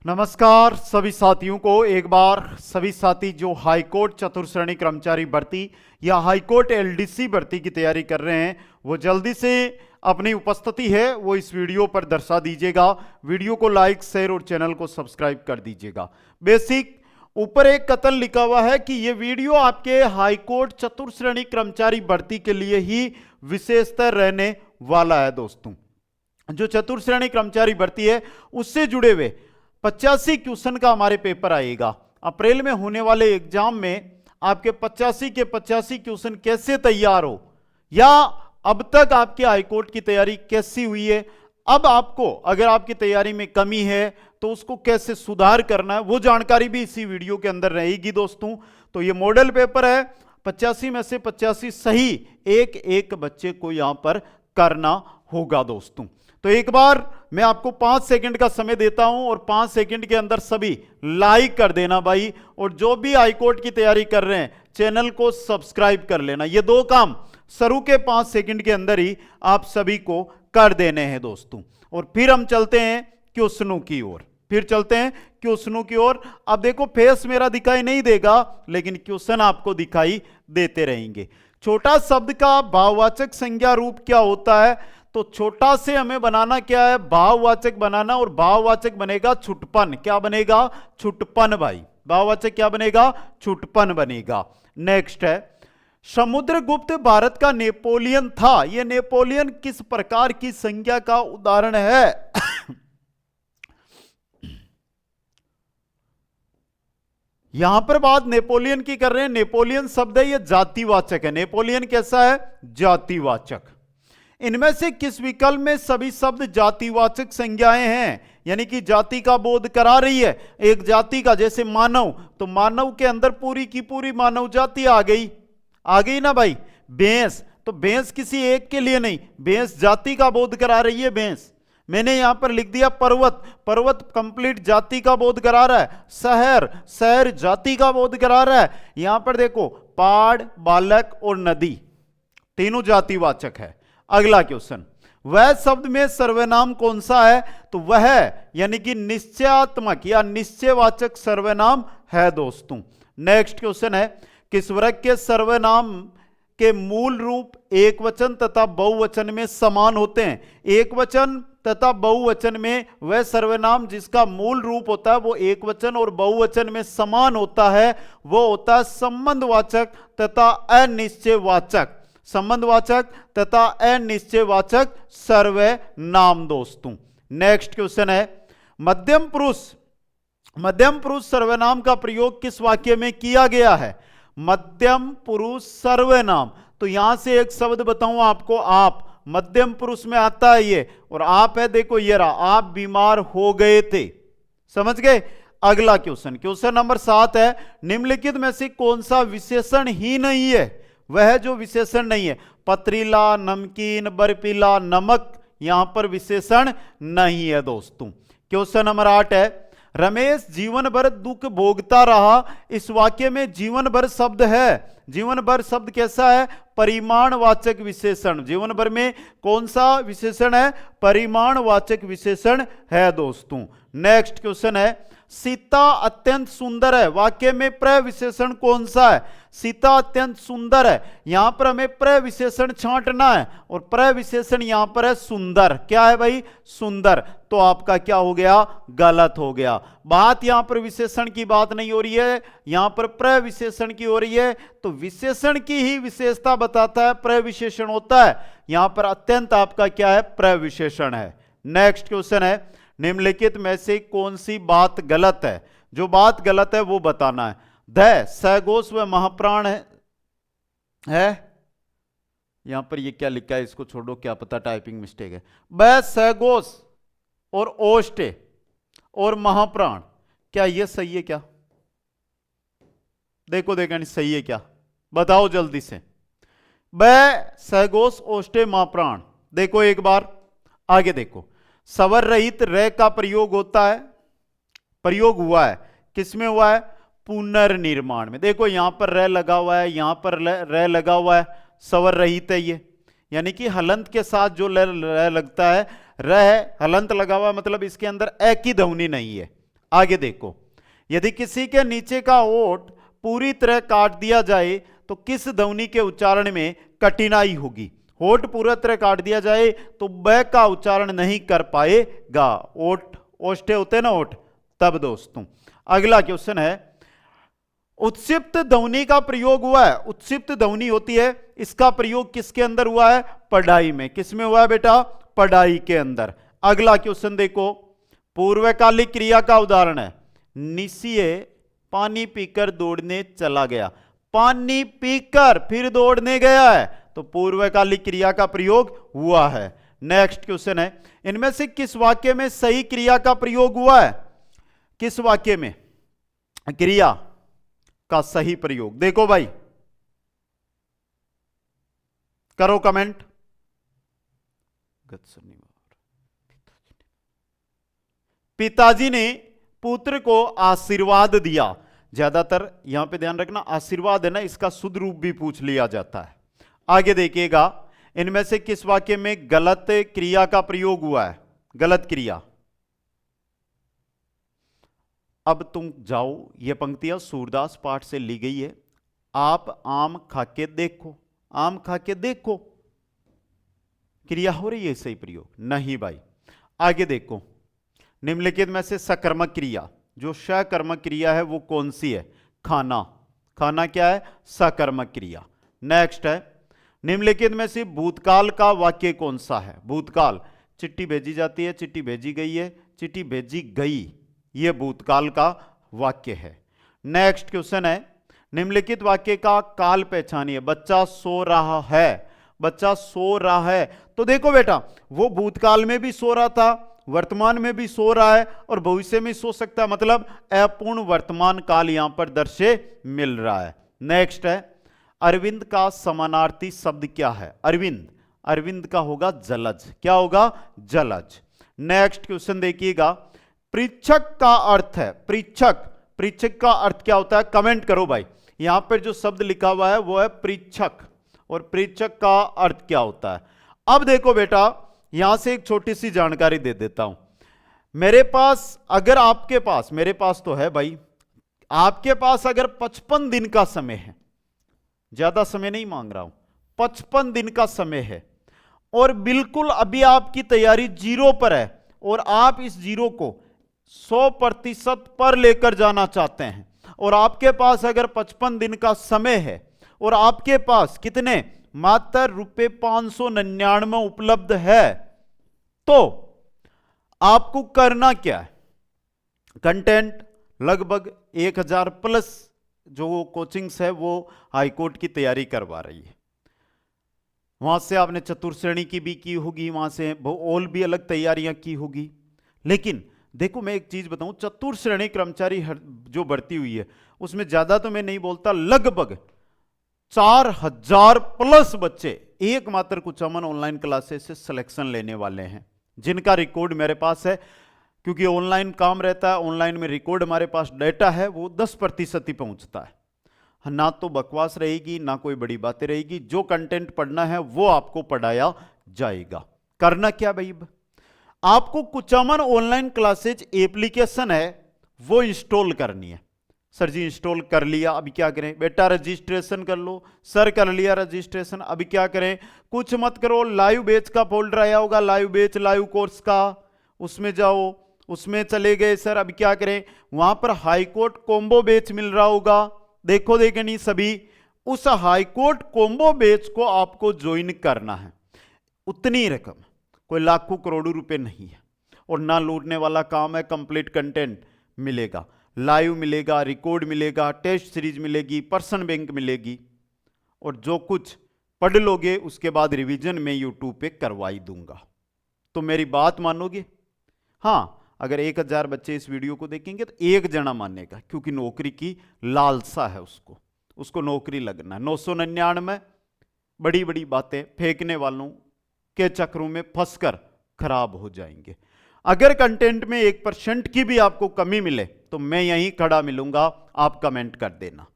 नमस्कार सभी साथियों को। एक बार सभी साथी जो हाईकोर्ट चतुर्थ कर्मचारी भर्ती या हाईकोर्ट एलडीसी भर्ती की तैयारी कर रहे हैं वो जल्दी से अपनी उपस्थिति है वो इस वीडियो पर दर्शा दीजिएगा। वीडियो को लाइक शेयर और चैनल को सब्सक्राइब कर दीजिएगा। बेसिक ऊपर एक कथन लिखा हुआ है कि ये वीडियो आपके हाईकोर्ट चतुर्थ कर्मचारी भर्ती के लिए ही विशेषतर रहने वाला है। दोस्तों, जो चतुर्थ श्रेणी कर्मचारी भर्ती है उससे जुड़े हुए 85 क्वेश्चन का हमारे पेपर आएगा। अप्रैल में होने वाले एग्जाम में आपके 85 के 85 क्वेश्चन कैसे तैयार हो, या अब तक आपके हाईकोर्ट की तैयारी कैसी हुई है, अब आपको अगर आपकी तैयारी में कमी है तो उसको कैसे सुधार करना है, वो जानकारी भी इसी वीडियो के अंदर रहेगी। दोस्तों, तो ये मॉडल पेपर है, 85 में से 85 सही एक एक बच्चे को यहां पर करना होगा। दोस्तों, तो एक बार मैं आपको 5 सेकंड का समय देता हूं और 5 सेकंड के अंदर सभी लाइक कर देना भाई, और जो भी हाईकोर्ट की तैयारी कर रहे हैं चैनल को सब्सक्राइब कर लेना। ये दो काम शुरू के 5 सेकंड के अंदर ही आप सभी को कर देने हैं। दोस्तों, और फिर हम चलते हैं क्वेश्चनों की ओर। अब देखो, फेस मेरा दिखाई नहीं देगा लेकिन क्वेश्चन आपको दिखाई देते रहेंगे। छोटा शब्द का भाववाचक संज्ञा रूप क्या होता है? तो छोटा से हमें बनाना क्या है? भाववाचक बनाना, और भाववाचक बनेगा छुटपन। क्या बनेगा? छुटपन भाई। भाववाचक क्या बनेगा? छुटपन बनेगा। नेक्स्ट है, समुद्रगुप्त भारत का नेपोलियन था। यह नेपोलियन किस प्रकार की संज्ञा का उदाहरण है? यहां पर बात नेपोलियन की कर रहे हैं। नेपोलियन शब्द है, यह जातिवाचक है। नेपोलियन कैसा है? जातिवाचक। इनमें से किस विकल्प में सभी शब्द जातिवाचक संज्ञाएं हैं, यानी कि जाति का बोध करा रही है? एक जाति का, जैसे मानव, तो मानव के अंदर पूरी की पूरी मानव जाति आ गई ना भाई। भैंस, तो भैंस किसी एक के लिए नहीं, भैंस जाति का बोध करा रही है। भैंस मैंने यहां पर लिख दिया। पर्वत, पर्वत कंप्लीट जाति का बोध करा रहा है। शहर, शहर जाति का बोध करा रहा है। यहां पर देखो, पहाड़, बालक और नदी तीनों जातिवाचक है। अगला क्वेश्चन, वह शब्द में सर्वनाम कौन सा है? तो वह यानी कि निश्चयात्मक या निश्चयवाचक सर्वनाम है। दोस्तों, नेक्स्ट क्वेश्चन है, किस वर्ग के सर्वनाम के मूल रूप एक वचन तथा बहुवचन में समान होते हैं? एक वचन तथा बहुवचन में वह सर्वनाम जिसका मूल रूप होता है वो एक वचन और बहुवचन में समान होता है, वो होता है संबंधवाचक तथा अनिश्चयवाचक। संबंधवाचक तथा अनिश्चयवाचक सर्वनाम। दोस्तों, नेक्स्ट क्वेश्चन है, मध्यम पुरुष सर्वनाम का प्रयोग किस वाक्य में किया गया है? मध्यम पुरुष सर्वनाम, तो यहां से एक शब्द बताऊं आपको, आप। मध्यम पुरुष में आता है ये, और आप है, देखो ये रहा, आप बीमार हो गए थे। समझ गए? अगला क्वेश्चन नंबर 7 है, निम्नलिखित में से कौन सा विशेषण ही नहीं है? वह जो विशेषण नहीं है, पथरीला, नमकीन, बर्फीला, नमक, यहां पर विशेषण नहीं है। दोस्तों, क्वेश्चन नंबर 8 है, रमेश जीवन भर दुख भोगता रहा। इस वाक्य में जीवन भर शब्द है। जीवन भर शब्द कैसा है? परिमाणवाचक विशेषण। जीवन भर में कौन सा विशेषण है? परिमाणवाचक विशेषण है। दोस्तों, नेक्स्ट क्वेश्चन है, सीता अत्यंत सुंदर है। वाक्य में प्रविशेषण कौन सा है? सीता अत्यंत सुंदर है। यहां पर हमें प्रविशेषण छांटना है, और प्रविशेषण यहां पर है सुंदर। क्या है भाई? सुंदर। तो आपका क्या हो गया? गलत हो गया। बात यहां पर विशेषण की बात नहीं हो रही है, यहां पर प्रविशेषण की हो रही है। तो विशेषण की ही विशेषता बताता है, प्रविशेषण होता है। यहां पर अत्यंत आपका क्या है? प्रविशेषण है। नेक्स्ट क्वेश्चन है, निम्नलिखित में से कौन सी बात गलत है? जो बात गलत है वो बताना है। ध सघोष व महाप्राण है। यहां पर ये क्या लिखा है इसको छोड़ो, क्या पता टाइपिंग मिस्टेक है। ब सघोष और ओष्ठ और महाप्राण, क्या ये सही है? क्या देखो नहीं सही है क्या? बताओ जल्दी से। ब सघोष ओष्ठ महाप्राण, देखो एक बार आगे देखो। स्वर रहित र का प्रयोग होता है, प्रयोग हुआ है, किसमें हुआ है? पुनर्निर्माण में। देखो यहां पर र लगा हुआ है, यहां पर र लगा हुआ है, स्वर रहित है ये, यानी कि हलंत के साथ जो र लगता है, र हलंत लगा हुआ मतलब इसके अंदर ए की ध्वनि नहीं है। आगे देखो, यदि किसी के नीचे का ओठ पूरी तरह काट दिया जाए तो किस ध्वनि के उच्चारण में कठिनाई होगी? होठ पूरा तरह काट दिया जाए तो ब का उच्चारण नहीं कर पाएगा। ओठ ओष्ठे होते ना ओठ, तब दोस्तों। अगला क्वेश्चन है, उत्सिप्त ध्वनि का प्रयोग हुआ है। उत्सिप्त ध्वनि होती है, इसका प्रयोग किसके अंदर हुआ है? पढ़ाई में। किसमें हुआ है बेटा? पढ़ाई के अंदर। अगला क्वेश्चन देखो, पूर्वकालिक क्रिया का उदाहरण है। निशिये पानी पीकर दौड़ने चला गया। पानी पीकर फिर दौड़ने गया है, तो पूर्वकालिक क्रिया का प्रयोग हुआ है। नेक्स्ट क्वेश्चन है, इनमें से किस वाक्य में सही क्रिया का प्रयोग हुआ है? किस वाक्य में क्रिया का सही प्रयोग? देखो भाई, करो कमेंट। पिताजी ने पुत्र को आशीर्वाद दिया। ज्यादातर यहां पे ध्यान रखना, आशीर्वाद है ना, इसका शुद्ध रूप भी पूछ लिया जाता है। आगे देखिएगा, इनमें से किस वाक्य में गलत क्रिया का प्रयोग हुआ है? गलत क्रिया। अब तुम जाओ, ये पंक्तियां सूरदास पाठ से ली गई है। आप आम खाके देखो, आम खाके देखो, क्रिया हो रही है सही प्रयोग? नहीं भाई। आगे देखो, निम्नलिखित में से सकर्मक क्रिया, जो सकर्मक क्रिया है वो कौन सी है? खाना। खाना क्या है? सकर्मक क्रिया। नेक्स्ट है, निम्नलिखित में से भूतकाल का वाक्य कौन सा है? भूतकाल, चिट्ठी भेजी जाती है, चिट्ठी भेजी गई है, चिट्ठी भेजी गई, यह भूतकाल का वाक्य है। नेक्स्ट क्वेश्चन है, निम्नलिखित वाक्य का काल पहचानिए। बच्चा सो रहा है, बच्चा सो रहा है, तो देखो बेटा, वो भूतकाल में भी सो रहा था, वर्तमान में भी सो रहा है और भविष्य में सो सकता है, मतलब अपूर्ण वर्तमान काल यहां पर दर्शे मिल रहा है। नेक्स्ट है, अरविंद का समानार्थी शब्द क्या है? अरविंद, अरविंद का होगा जलज। क्या होगा? जलज। नेक्स्ट क्वेश्चन देखिएगा, परीक्षक का अर्थ है, परीक्षक, परीक्षक का अर्थ क्या होता है? कमेंट करो भाई। यहां पर जो शब्द लिखा हुआ है वो है परीक्षक, और परीक्षक का अर्थ क्या होता है? अब देखो बेटा, यहां से एक छोटी सी जानकारी दे देता हूं। मेरे पास, अगर आपके पास, मेरे पास तो है भाई, आपके पास अगर 55 दिन का समय है, ज्यादा समय नहीं मांग रहा हूं, 55 दिन का समय है, और बिल्कुल अभी आपकी तैयारी जीरो पर है, और आप इस जीरो को 100% पर लेकर जाना चाहते हैं, और आपके पास अगर 55 दिन का समय है, और आपके पास कितने? मात्र ₹599 उपलब्ध है, तो आपको करना क्या है? कंटेंट लगभग 1000 प्लस जो कोचिंग्स है वो हाईकोर्ट की तैयारी करवा रही है। वहां से आपने चतुर्श्रेणी की भी की होगी, वहां से और भी अलग तैयारियां की होगी। लेकिन देखो, मैं एक चीज बताऊं, चतुर्श्रेणी कर्मचारी जो भर्ती हुई है उसमें ज्यादा तो मैं नहीं बोलता, लगभग 4000 प्लस बच्चे एकमात्र कुचामन ऑनलाइन क्लासेस से सिलेक्शन लेने वाले हैं, जिनका रिकॉर्ड मेरे पास है, क्योंकि ऑनलाइन काम रहता है, ऑनलाइन में रिकॉर्ड हमारे पास डेटा है, वो 10% ही पहुंचता है। ना तो बकवास रहेगी, ना कोई बड़ी बातें रहेगी, जो कंटेंट पढ़ना है वो आपको पढ़ाया जाएगा। करना क्या भाई? आपको कुचामन ऑनलाइन क्लासेज एप्लीकेशन है वो इंस्टॉल करनी है। सर जी इंस्टॉल कर लिया, अभी क्या करें? बेटा रजिस्ट्रेशन कर लो। सर कर लिया रजिस्ट्रेशन, अभी क्या करें? कुछ मत करो, लाइव बैच का फोल्डर आया होगा, लाइव बैच, लाइव कोर्स का, उसमें जाओ, उसमें चले गए। सर अभी क्या करें? वहां पर हाईकोर्ट कॉम्बो बैच मिल रहा होगा, देखो देखे नहीं सभी, उस हाईकोर्ट कॉम्बो बैच को आपको ज्वाइन करना है। उतनी रकम, कोई लाखों करोड़ों रुपए नहीं है, और ना लूटने वाला काम है। कंप्लीट कंटेंट मिलेगा, लाइव मिलेगा, रिकॉर्ड मिलेगा, टेस्ट सीरीज मिलेगी, पर्सन बैंक मिलेगी, और जो कुछ पढ़ लोगे उसके बाद रिवीजन में यूट्यूब पे करवाई दूंगा। तो मेरी बात मानोगे? हाँ, अगर 1000 बच्चे इस वीडियो को देखेंगे तो एक जना मानेगा, क्योंकि नौकरी की लालसा है उसको नौकरी लगना है। 999 बड़ी बड़ी बातें फेंकने वालों के चक्रों में फंसकर खराब हो जाएंगे। अगर कंटेंट में 1% की भी आपको कमी मिले तो मैं यहीं खड़ा मिलूंगा, आप कमेंट कर देना।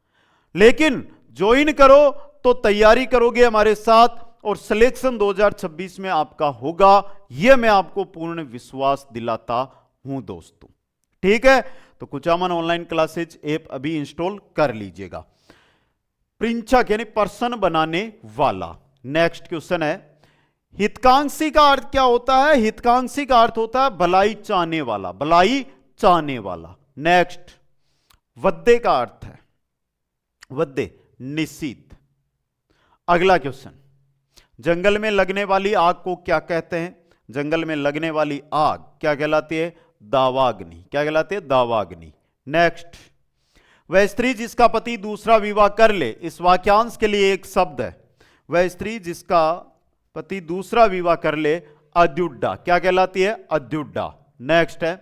लेकिन ज्वाइन करो तो तैयारी करोगे हमारे साथ, और सिलेक्शन 2026 में आपका होगा, यह मैं आपको पूर्ण विश्वास दिलाता हूं दोस्तों। ठीक है, तो कुचामन ऑनलाइन क्लासेज ऐप अभी इंस्टॉल कर लीजिएगा। प्रिंचक यानी पर्सन बनाने वाला। नेक्स्ट क्वेश्चन है, हितकांक्षी का अर्थ क्या होता है? हितकांक्षी का अर्थ होता है भलाई चाहने वाला, भलाई चाहने वाला। नेक्स्ट, वद्दे का अर्थ है, वद्दे निश्चित। अगला क्वेश्चन, जंगल में लगने वाली आग को क्या कहते हैं? जंगल में लगने वाली आग क्या कहलाती है? दावाग्नि। क्या कहलाती है? दावाग्नि। नेक्स्ट, वह स्त्री जिसका पति दूसरा विवाह कर ले, इस वाक्यांश के लिए एक शब्द है। वह स्त्री जिसका पति दूसरा विवाह कर ले, अद्युड्डा। क्या कहलाती है? अद्युड्डा। नेक्स्ट है,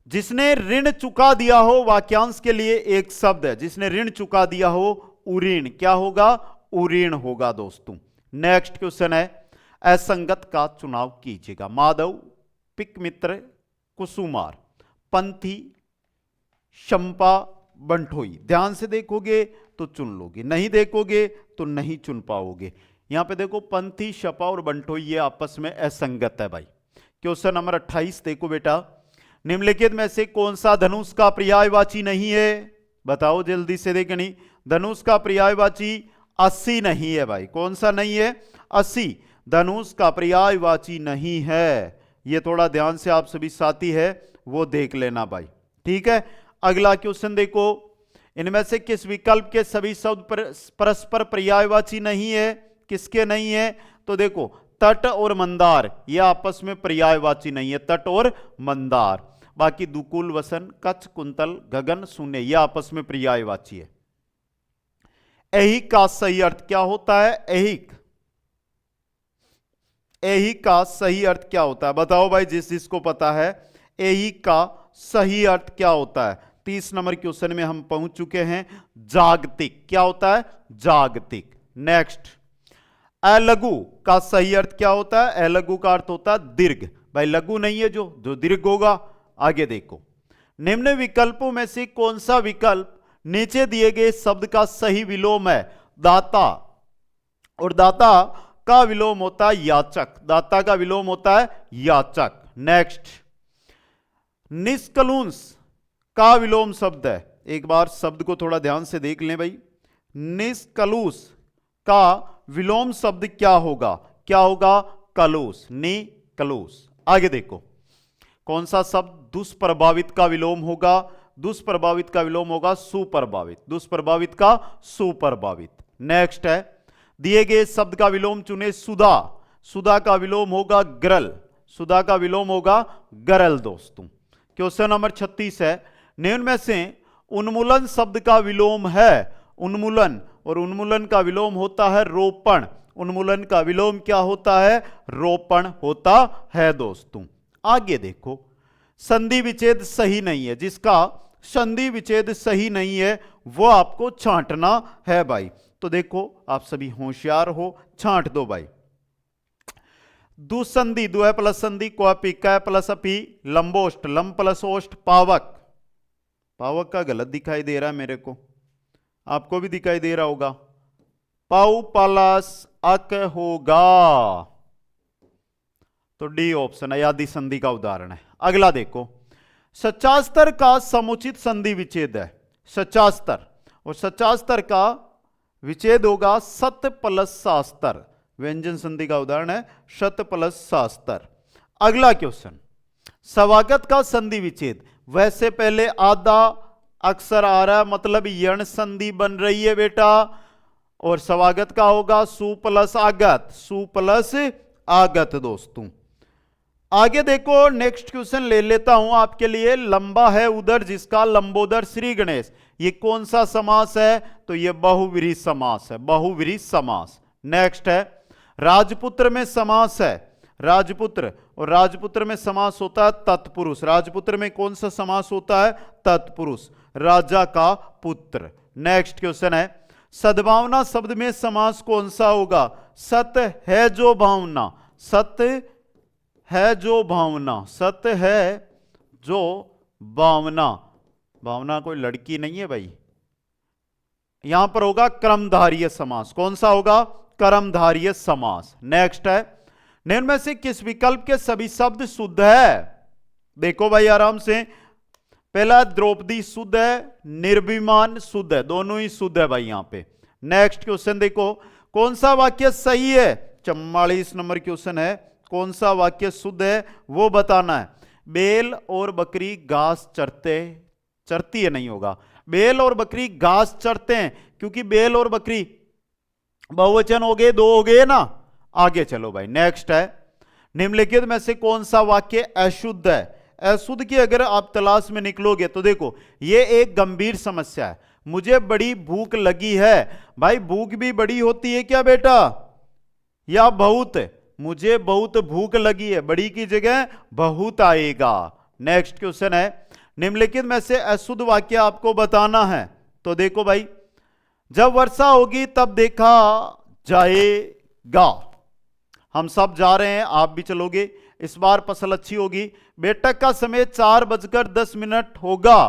जिसने ऋण चुका दिया हो, वाक्यांश के लिए एक शब्द है। जिसने ऋण चुका दिया हो, उऋण। क्या होगा? उऋण होगा दोस्तों। नेक्स्ट क्वेश्चन है, असंगत का चुनाव कीजिएगा। माधव, पिक मित्र, कुसुमार, पंथी, शंपा, बंठोई। ध्यान से देखोगे तो चुन लोगे, नहीं देखोगे तो नहीं चुन पाओगे। यहां पे देखो, पंथी, शपा और बंठोई ये आपस में असंगत है भाई। क्वेश्चन नंबर 28 देखो बेटा, निम्नलिखित में से कौन सा धनुष का पर्यायवाची नहीं है? बताओ जल्दी से देखनी। धनुष का पर्यायवाची 80 नहीं है भाई। कौन सा नहीं है? 80 धनुष का पर्यायवाची नहीं है। ये थोड़ा ध्यान से आप सभी साथी है वो देख लेना भाई, ठीक है। अगला क्वेश्चन देखो, इनमें से किस विकल्प के सभी शब्द परस्पर पर्यायवाची नहीं है? किसके नहीं है? तो देखो, तट और मंदार ये आपस में पर्यायवाची नहीं है, तट और मंदार। बाकी दुकुल, वसन, कच्छ, कुंतल, गगन, शून्य ये आपस में पर्यायवाची है। ऐहिक का सही अर्थ क्या होता है? ऐहिक, ऐहिक का सही अर्थ क्या होता है? बताओ भाई जिसको पता है ऐहिक का सही अर्थ क्या होता है। 30 नंबर क्वेश्चन में हम पहुंच चुके हैं। जागतिक। क्या होता है? जागतिक। नेक्स्ट, अलघु का सही अर्थ क्या होता है? अलघु का अर्थ होता है दीर्घ। भाई लघु नहीं है जो दीर्घ होगा। आगे देखो, निम्न विकल्पों में से कौन सा विकल्प नीचे दिए गए शब्द का सही विलोम है? दाता, और दाता का विलोम होता है याचक। दाता का विलोम होता है याचक। नेक्स्ट, निष्कलुष का विलोम शब्द है। एक बार शब्द को थोड़ा ध्यान से देख लें भाई। निष्कलुष का विलोम शब्द क्या होगा? क्या होगा? कलुष, निकलुष। आगे देखो, कौन सा शब्द दुष्प्रभावित का विलोम होगा? दुष्प्रभावित का विलोम होगा सुप्रभावित। दुष्प्रभावित का सुप्रभावित। नेक्स्ट है, दिए गए शब्द का विलोम चुने। सुधा, सुधा का विलोम होगा गरल। सुधा का विलोम होगा गरल दोस्तों। क्वेश्चन नंबर 36 है, निम्न में से उन्मूलन शब्द का विलोम है? उन्मूलन, और उन्मूलन का विलोम होता है रोपण। उन्मूलन का विलोम क्या होता है? रोपण होता है दोस्तों। आगे देखो, संधि विच्छेद सही नहीं है। जिसका संधि विच्छेद सही नहीं है वो आपको छांटना है भाई। तो देखो आप सभी होशियार हो, छांट दो भाई। दुसंधि, दुह प्लस संधि, क्वापी, कै प्लस अपी, लंबोष्ट, लंब प्लस ओष्ट, पावक। पावक का गलत दिखाई दे रहा है मेरे को, आपको भी दिखाई दे रहा होगा। पाउ प्लस अक होगा, तो डी ऑप्शन है, आदि संधि का उदाहरण है। अगला देखो, सचास्तर का समुचित संधि विच्छेद है। सचास्तर, और सचास्तर का विच्छेद होगा सत प्लस शास्त्र। व्यंजन संधि का उदाहरण है शत प्लस शास्त्र। अगला क्वेश्चन, सवागत का संधि विच्छेद। वैसे पहले आधा अक्षर आ रहा है, मतलब यण संधि बन रही है बेटा, और सवागत का होगा सु प्लस आगत। सु प्लस आगत दोस्तों। आगे देखो, नेक्स्ट क्वेश्चन ले लेता हूं आपके लिए। लंबा है उदर जिसका, लंबोदर श्री गणेश। ये कौन सा समास है? तो ये बहुव्रीहि समास है, बहुव्रीहि समास। नेक्स्ट है, राजपुत्र में समास है। राजपुत्र, और राजपुत्र में समास होता है तत्पुरुष। राजपुत्र में कौन सा समास होता है? तत्पुरुष, राजा का पुत्र। नेक्स्ट क्वेश्चन है, सद्भावना शब्द में समास कौन सा होगा? सत है जो भावना, सत है जो भावना, सत है जो भावना। भावना कोई लड़की नहीं है भाई। यहां पर होगा कर्मधारय समास। कौन सा होगा? कर्मधारय समास। नेक्स्ट है, निम्न में से किस विकल्प के सभी शब्द शुद्ध है? देखो भाई आराम से, पहला द्रौपदी शुद्ध है, निर्विमान शुद्ध है, दोनों ही शुद्ध है भाई यहां पे। नेक्स्ट क्वेश्चन देखो, कौन सा वाक्य सही है? 44 नंबर क्वेश्चन है, कौन सा वाक्य शुद्ध है वो बताना है। बैल और बकरी घास चरती है, नहीं होगा। बैल और बकरी घास चरते हैं, क्योंकि बैल और बकरी बहुवचन हो गए, दो हो गए ना। आगे चलो भाई, नेक्स्ट है, निम्नलिखित में से कौन सा वाक्य अशुद्ध है? अशुद्ध की अगर आप तलाश में निकलोगे तो देखो, ये एक गंभीर समस्या है। मुझे बड़ी भूख लगी है, भाई भूख भी बड़ी होती है क्या बेटा, या बहुत? मुझे बहुत भूख लगी है, बड़ी की जगह बहुत आएगा। नेक्स्ट क्वेश्चन है, निम्नलिखित में से अशुद्ध वाक्य आपको बताना है। तो देखो भाई, जब वर्षा होगी तब देखा जाएगा। हम सब जा रहे हैं, आप भी चलोगे, इस बार फसल अच्छी होगी। बैठक का समय 4:10 होगा।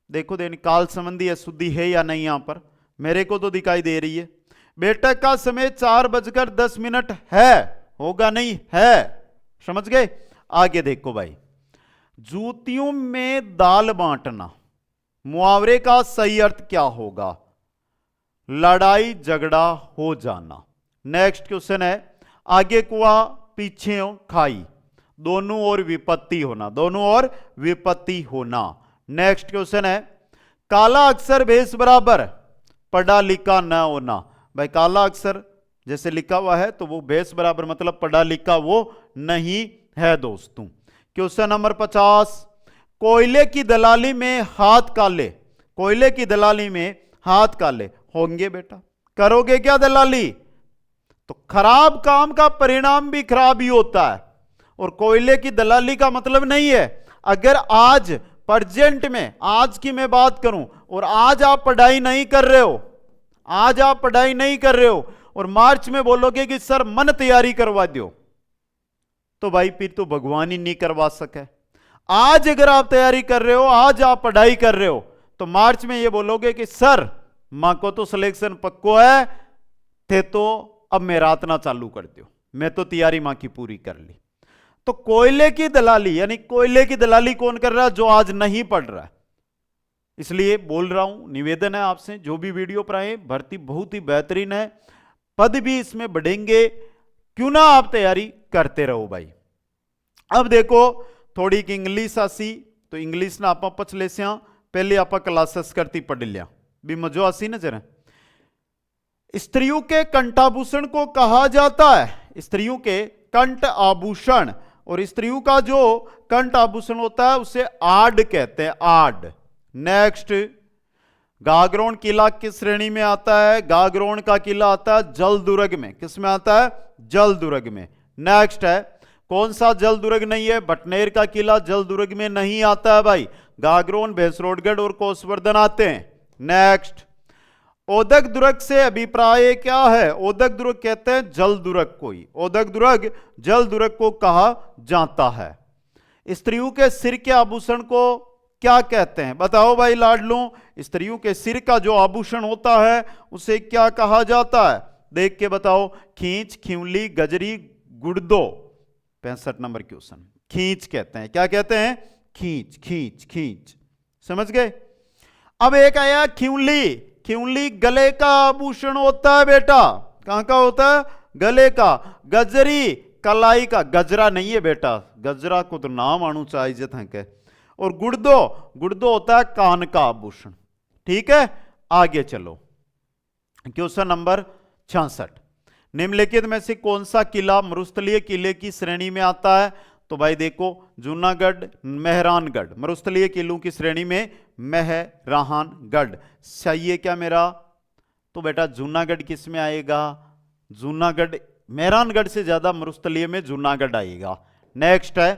देखो काल संबंधी अशुद्धि है या नहीं, यहां पर मेरे को तो दिखाई दे रही है। बैठक का समय 4:10 है, होगा नहीं है, समझ गए। आगे देखो भाई, जूतियों में दाल बांटना, मुहावरे का सही अर्थ क्या होगा? लड़ाई झगड़ा हो जाना। नेक्स्ट क्वेश्चन है, आगे कुआ पीछे खाई, दोनों ओर विपत्ति होना, दोनों ओर विपत्ति होना। नेक्स्ट क्वेश्चन है, काला अक्षर भेष बराबर पढ़ा लिखा न होना। भाई काला अक्षर जैसे लिखा हुआ है तो वो भेष बराबर मतलब पढ़ा लिखा वो नहीं है दोस्तों। क्वेश्चन नंबर 50, कोयले की दलाली में हाथ काले, कोयले की दलाली में हाथ काले होंगे बेटा, करोगे क्या दलाली? तो खराब काम का परिणाम भी खराब ही होता है। और कोयले की दलाली का मतलब नहीं है, अगर आज प्रेजेंट में, आज की मैं बात करूं, और आज आप पढ़ाई नहीं कर रहे हो, आज आप पढ़ाई नहीं कर रहे हो और मार्च में बोलोगे कि सर मन तैयारी करवा दो, तो भाई फिर तो भगवान ही नहीं करवा सके। आज अगर आप तैयारी कर रहे हो, आज आप पढ़ाई कर रहे हो, तो मार्च में ये बोलोगे कि सर मां को तो सिलेक्शन पक्को है थे, तो अब मैं रात ना चालू कर दो, मैं तो तैयारी मां की पूरी कर ली। तो कोयले की दलाली, यानी कोयले की दलाली कौन कर रहा है? जो आज नहीं पढ़ रहा है। इसलिए बोल रहा हूं, निवेदन है आपसे, जो भी वीडियो पर आए, भर्ती बहुत ही बेहतरीन है, पद भी इसमें बढ़ेंगे, क्यों ना आप तैयारी करते रहो भाई। अब देखो थोड़ी इंग्लिश आसी, तो इंग्लिश ना आप पछले से पहले आप क्लासेस करती पढ़ लिया भी मजो आसी न जरा। स्त्रियों के कंठाभूषण को कहा जाता है, स्त्रियों के कंठ आभूषण, और स्त्रियों का जो कंठ आभूषण होता है उसे आड कहते हैं, आड। नेक्स्ट, गागरोन किला किस श्रेणी में आता है? गागरोन का किला आता है जल दुर्ग में। किस में आता है? जल दुर्ग में। नेक्स्ट है, कौन सा जल दुर्ग नहीं है? भटनेर का किला जल दुर्ग में नहीं आता है भाई, गागरोन, भैंसरोडगढ़ और कोसवर्धन आते हैं। नेक्स्ट, ओदक दुर्ग से अभिप्राय क्या है? ओदक दुर्ग कहते हैं जल दुर्ग को ही, ओदक दुर्ग जल दुर्ग को कहा जाता है। स्त्रियों के सिर के आभूषण को क्या कहते हैं? बताओ भाई लाडलों, स्त्रियों के सिर का जो आभूषण होता है उसे क्या कहा जाता है? देख के बताओ। खींच, खिवली, गजरी, गुड़दो। 65 नंबर क्वेश्चन, खींच कहते हैं। क्या कहते हैं? खींच, खींच, खींच, समझ गए। अब एक आया खिवली, खिवली गले का आभूषण होता है बेटा, कहां का होता है? गले का। गजरी कलाई का, गजरा नहीं है बेटा, गजरा को तो नाम आनु चाहिए था। और गुड़दो, गुड़दो होता है कान का आभूषण। ठीक है, आगे चलो। क्वेश्चन नंबर 66, निम्नलिखित में से कौन सा किला मरुस्थलीय किले की श्रेणी में आता है? तो भाई देखो, जूनागढ़, मेहरानगढ़, मरुस्थलीय किलों की श्रेणी में मेहरानगढ़ सही है क्या मेरा? तो बेटा जूनागढ़ किस में आएगा? जूनागढ़, मेहरानगढ़ से ज्यादा मरुस्थलीय में जूनागढ़ आएगा। नेक्स्ट है,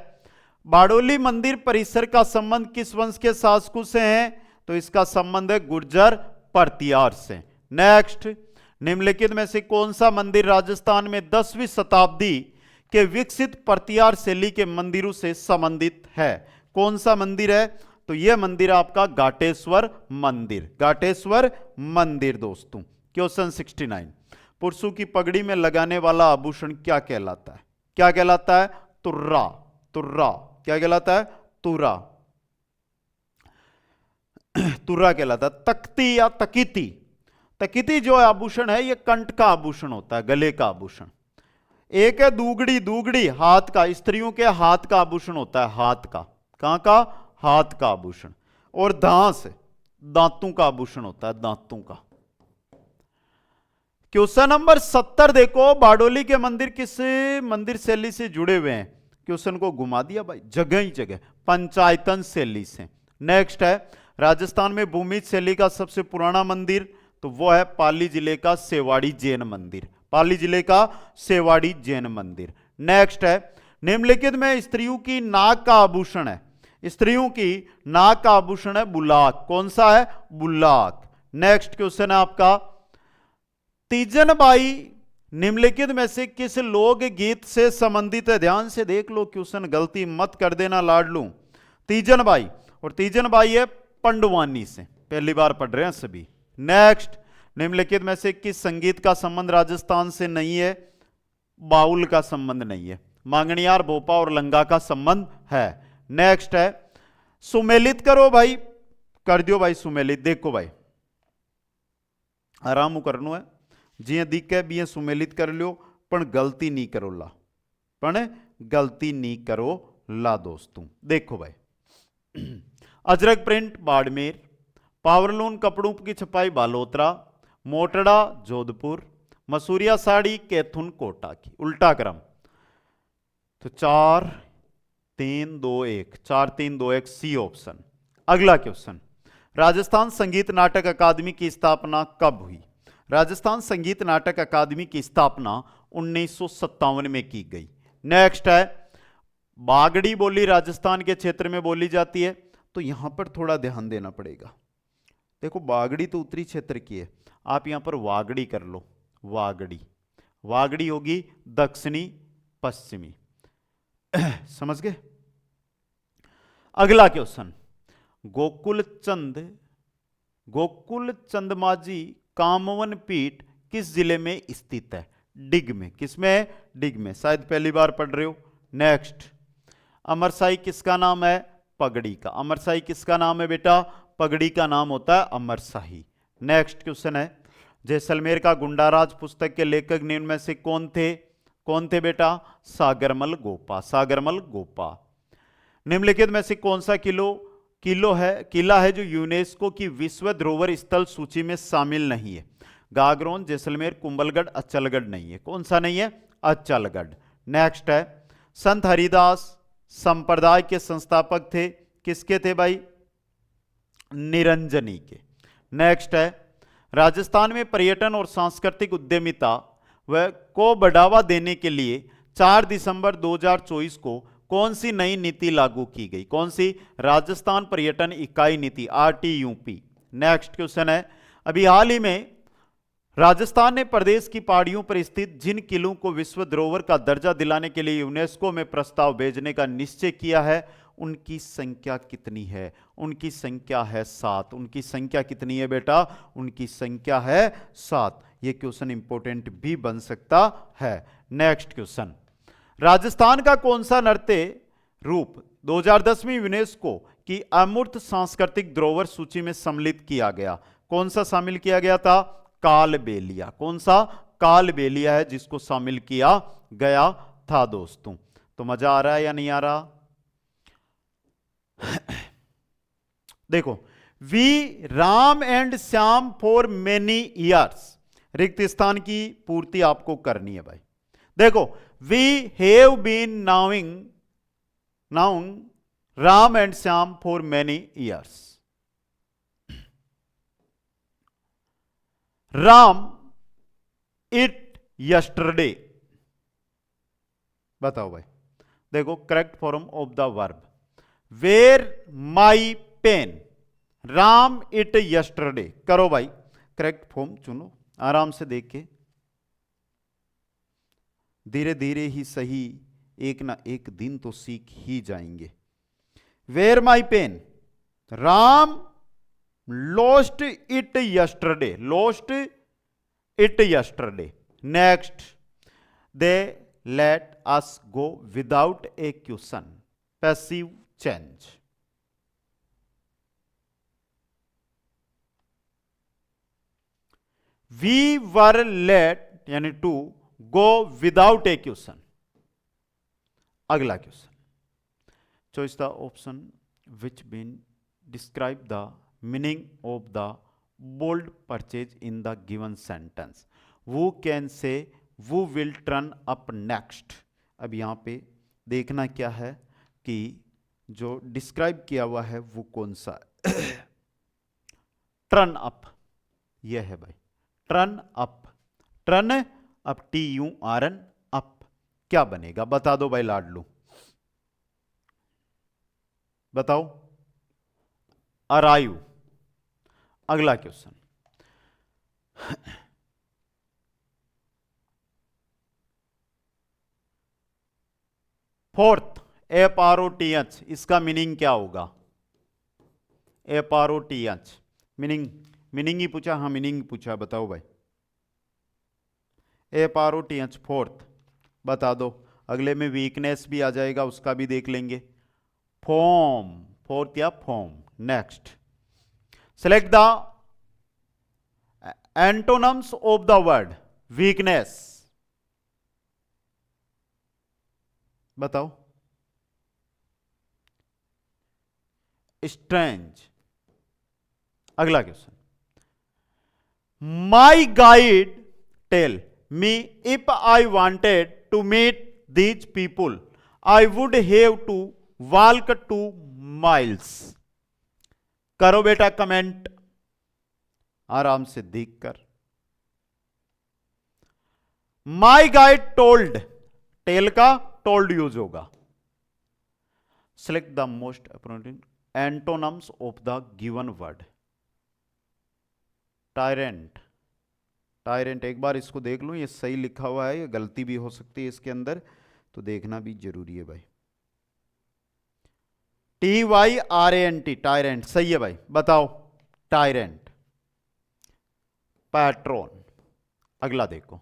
बाड़ोली मंदिर परिसर का संबंध किस वंश के शासकों से है? तो इसका संबंध है गुर्जर परतियार से। नेक्स्ट, निम्नलिखित में से कौन सा मंदिर राजस्थान में 10वीं शताब्दी के विकसित परतियार शैली के मंदिरों से संबंधित है? कौन सा मंदिर है? तो यह मंदिर आपका घाटेश्वर मंदिर, घाटेश्वर मंदिर दोस्तों। क्वेश्चन 69, पुरुषों की पगड़ी में लगाने वाला आभूषण क्या कहलाता है? क्या कहलाता है? तुर्रा, तुर्रा। क्या कहलाता है? तुर्रा। तुर्रा कहलाता है। तख्ती या तकीती, तकीती जो आभूषण है ये कंठ का आभूषण होता है, गले का आभूषण। एक है दूगड़ी, दूगड़ी हाथ का, स्त्रियों के हाथ का आभूषण होता है, हाथ का, कहां का, हाथ का आभूषण। और दांस दांतों का आभूषण होता है, दांतों का। क्वेश्चन नंबर 70 देखो, बारडोली के मंदिर किस मंदिर शैली से जुड़े हुए हैं? क्वेश्चन को घुमा दिया भाई, जगह ही जगह पंचायतन शैली से। नेक्स्ट है, राजस्थान में भूमिज शैली का सबसे पुराना मंदिर, तो वो है पाली जिले का सेवाड़ी जैन मंदिर, पाली जिले का सेवाड़ी जैन मंदिर। नेक्स्ट है, निम्नलिखित में स्त्रियों की नाक का आभूषण है, स्त्रियों की नाक का आभूषण है बुलाक, कौन सा है, बुलाक। नेक्स्ट क्वेश्चन है आपका, तीजनबाई निम्नलिखित में से किस लोक गीत से संबंधित है? ध्यान से देख लो क्वेश्चन, गलती मत कर देना लाडलू। तीजनबाई, और तीजनबाई है पंडवानी से, पहली बार पढ़ रहे हैं सभी। नेक्स्ट, निम्नलिखित में से किस संगीत का संबंध राजस्थान से नहीं है? बाउल का संबंध नहीं है, मांगणियार, भोपा और लंगा का संबंध है। नेक्स्ट है, सुमेलित करो भाई, कर दियो भाई सुमेलित। देखो भाई आराम करनो है, जी दिखे भी सुमेलित कर लो, पण गलती नहीं करो ला, पण गलती नहीं करो ला दोस्तों। देखो भाई, अजरक प्रिंट बाड़मेर, पावरलून कपड़ों की छपाई बालोतरा, मोटड़ा जोधपुर, मसूरिया साड़ी कैथुन कोटा की। उल्टा क्रम, तो 4 3 2 1, 4 3 2 1 सी ऑप्शन। अगला क्वेश्चन, राजस्थान संगीत नाटक अकादमी की स्थापना कब हुई? राजस्थान संगीत नाटक अकादमी की स्थापना 1957 में की गई। नेक्स्ट है, बागड़ी बोली राजस्थान के क्षेत्र में बोली जाती है, तो यहां पर थोड़ा ध्यान देना पड़ेगा। देखो बागड़ी तो उत्तरी क्षेत्र की है, आप यहां पर वागड़ी कर लो, वागड़ी, वागड़ी होगी दक्षिणी पश्चिमी। समझ गए? अगला क्वेश्चन, गोकुल चंद माझी कामवन पीठ किस जिले में स्थित है? डिग में। किसमें है? डिग में, शायद पहली बार पढ़ रहे हो। नेक्स्ट, अमरसाई किसका नाम है? पगड़ी का। अमरसाई किसका नाम है बेटा? पगड़ी का नाम होता है अमरसाही। नेक्स्ट क्वेश्चन है, जैसलमेर का गुंडाराज पुस्तक के लेखक निम्न में से कौन थे? कौन थे बेटा? सागरमल गोपा, सागरमल गोपा। निम्नलिखित में से कौन सा किला है जो यूनेस्को की विश्व धरोहर स्थल सूची में शामिल नहीं है? गागरोन, जैसलमेर, कुंभलगढ़, अचलगढ़ नहीं है। कौन सा नहीं है? अचलगढ़। नेक्स्ट है, संत हरिदास संप्रदाय के संस्थापक थे, किसके थे भाई? निरंजनी के। नेक्स्ट है, राजस्थान में पर्यटन और सांस्कृतिक उद्यमिता को बढ़ावा देने के लिए 4 दिसंबर 2024 को कौन सी नई नीति लागू की गई? कौन सी? राजस्थान पर्यटन इकाई नीति, RTUP। नेक्स्ट क्वेश्चन है, अभी हाल ही में राजस्थान ने प्रदेश की पहाड़ियों पर स्थित जिन किलों को विश्व धरोहर का दर्जा दिलाने के लिए यूनेस्को में प्रस्ताव भेजने का निश्चय किया है, उनकी संख्या कितनी है? उनकी संख्या है 7। उनकी संख्या कितनी है बेटा? उनकी संख्या है 7। यह क्वेश्चन इंपॉर्टेंट भी बन सकता है। नेक्स्ट क्वेश्चन, राजस्थान का कौन सा नृत्य रूप 2010वीं यूनेस्को की अमूर्त सांस्कृतिक धरोहर सूची में सम्मिलित किया गया? कौन सा शामिल किया गया था? कालबेलिया। कौन सा? कालबेलिया है जिसको शामिल किया गया था दोस्तों। तो मजा आ रहा है या नहीं आ रहा? देखो, we Ram and Shyam for many years, रिक्त स्थान की पूर्ति आपको करनी है भाई। देखो, we have been knowing Ram and Shyam for many years. Ram eat yesterday, बताओ भाई। देखो, correct form of the verb, where my pen, Ram eat yesterday. करो भाई, करेक्ट फॉर्म चुनो, आराम से देख के, धीरे धीरे ही सही, एक ना एक दिन तो सीख ही जाएंगे। Where my pen, Ram lost it yesterday, lost it yesterday. Next, they let us go without a question, passive change. We were late यानी to go without a question. अगला question, choice the option which been describe the meaning of the bold purchase in the given sentence. वो can say वो will turn up next. अब यहां पे देखना क्या है कि जो डिस्क्राइब किया हुआ है वो कौन सा है। टर्न अप, यह है भाई, turn up, turn up, TURN up, क्या बनेगा बता दो भाई लाडलू, बताओ। अराइव। अगला क्वेश्चन, फोर्थ, FROTH, इसका मीनिंग क्या होगा? FROTH मीनिंग ही पूछा, हाँ मीनिंग पूछा, बताओ भाई। FROTH फोर्थ बता दो। अगले में वीकनेस भी आ जाएगा, उसका भी देख लेंगे। फॉर्म, फोर्थ या form. Next, select the antonyms of the word weakness, बताओ। स्ट्रेंज। अगला question, my guide tell me if I wanted to meet these people I would have to walk 2 miles। करो बेटा कमेंट, आराम से देख कर। My guide told, tell का told use होगा। Select the most appropriate antonyms of the given word. Tyrant, tyrant एक बार इसको देख लूं, ये सही लिखा हुआ है, ये गलती भी हो सकती है इसके अंदर, तो देखना भी जरूरी है भाई। TYRANT, टायरेंट, सही है भाई, बताओ। टायरेंट। पैट्रोन। अगला देखो,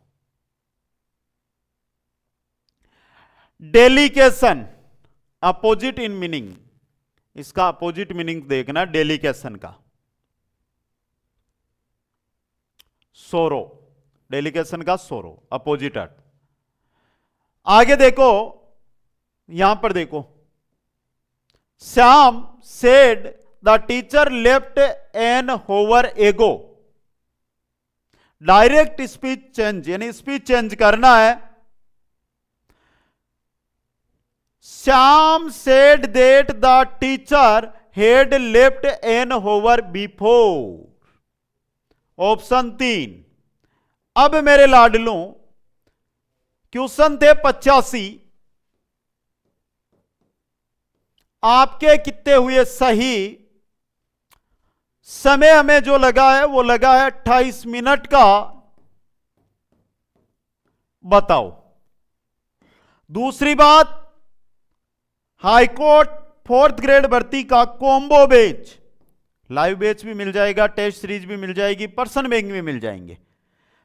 डेलीकेशन, अपोजिट इन मीनिंग, इसका अपोजिट मीनिंग देखना डेलीकेशन का। सोरो, डेलीकेशन का सोरो, अपोजिट अर्थ। आगे देखो, यहां पर देखो, Shyam said the teacher left an hour ago. Direct speech change, यानी स्पीच चेंज करना है। Shyam said that the teacher had left an hour before. Option 3। अब मेरे लाडलों, क्वेश्चन थे 85, आपके कितने हुए सही? समय हमें जो लगा है वो लगा है 28 मिनट का। बताओ। दूसरी बात, हाईकोर्ट 4th ग्रेड भर्ती का कॉम्बो बैच, लाइव बैच भी मिल जाएगा, टेस्ट सीरीज भी मिल जाएगी, पर्सन बैंक भी मिल जाएंगे,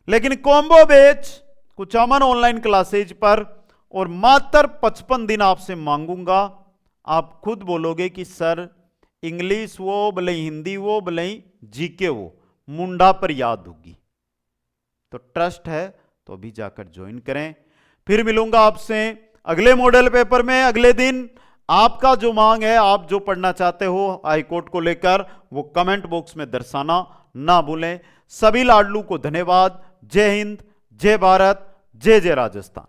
लेकिन कॉम्बो बैच कुछ अमन ऑनलाइन क्लासेज पर, और मात्र 55 दिन आपसे मांगूंगा। आप खुद बोलोगे कि सर इंग्लिश वो भले हिंदी वो भले जीके वो मुंडा पर याद होगी, तो ट्रस्ट है तो अभी जाकर ज्वाइन करें। फिर मिलूंगा आपसे अगले मॉडल पेपर में अगले दिन। आपका जो मांग है, आप जो पढ़ना चाहते हो हाईकोर्ट को लेकर, वो कमेंट बॉक्स में दर्शाना ना भूलें। सभी लाडलू को धन्यवाद। जय हिंद, जय भारत, जय जय राजस्थान।